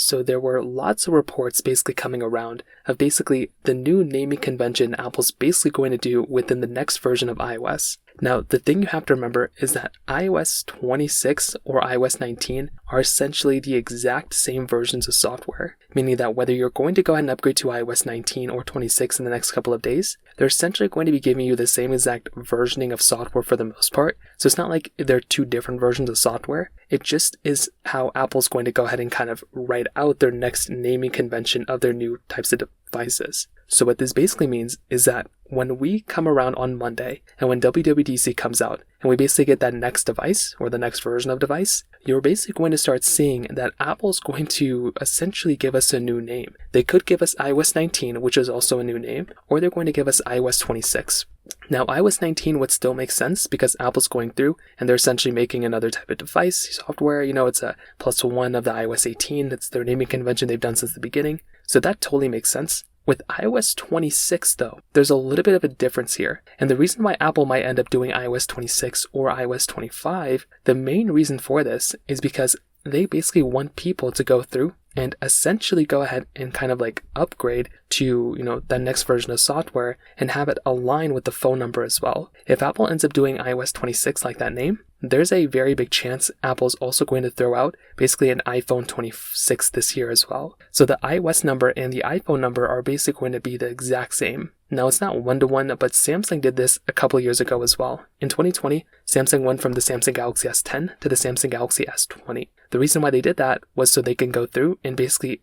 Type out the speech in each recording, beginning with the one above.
So there were lots of reports basically coming around of basically the new naming convention Apple's basically going to do within the next version of iOS. Now, the thing you have to remember is that iOS 26 or iOS 19 are essentially the exact same versions of software, meaning that whether you're going to go ahead and upgrade to iOS 19 or 26 in the next couple of days, they're essentially going to be giving you the same exact versioning of software for the most part. So it's not like they're two different versions of software. It just is how Apple's going to go ahead and kind of write out their next naming convention of their new types of devices. So what this basically means is that when we come around on Monday and when WWDC comes out and we basically get that next device or the next version of device, you're basically going to start seeing that Apple's going to essentially give us a new name. They could give us iOS 19, which is also a new name, or they're going to give us iOS 26. Now, iOS 19 would still make sense because Apple's going through and they're essentially making another type of device, software. It's a plus one of the iOS 18. It's their naming convention they've done since the beginning. So that totally makes sense. With iOS 26, though, there's a little bit of a difference here. And the reason why Apple might end up doing iOS 26 or iOS 25, the main reason for this is because they basically want people to go through and essentially go ahead and kind of like upgrade to, the next version of software and have it align with the phone number as well. If Apple ends up doing iOS 26 like that name, there's a very big chance Apple's also going to throw out basically an iPhone 26 this year as well. So the iOS number and the iPhone number are basically going to be the exact same. Now, it's not one-to-one, but Samsung did this a couple years ago as well. In 2020, Samsung went from the Samsung Galaxy S10 to the Samsung Galaxy S20. The reason why they did that was so they can go through and basically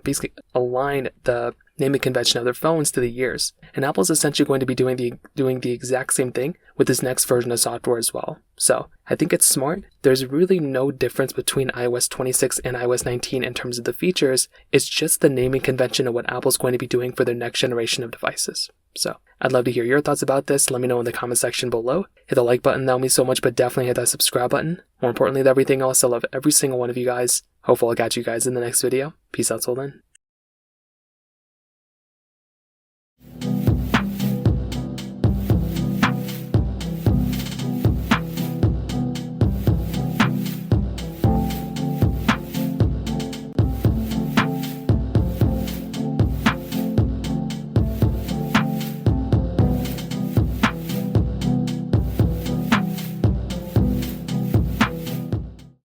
basically align the naming convention of their phones to the years. And Apple's essentially going to be doing the exact same thing with this next version of software as well. So I think it's smart. There's really no difference between iOS 26 and iOS 19 in terms of the features. It's just the naming convention of what Apple's going to be doing for their next generation of devices. So I'd love to hear your thoughts about this. Let me know in the comment section below. Hit the like button, that would mean so much, but definitely hit that subscribe button. More importantly than everything else, I love every single one of you guys. Hopefully I'll catch you guys in the next video. Peace out till then.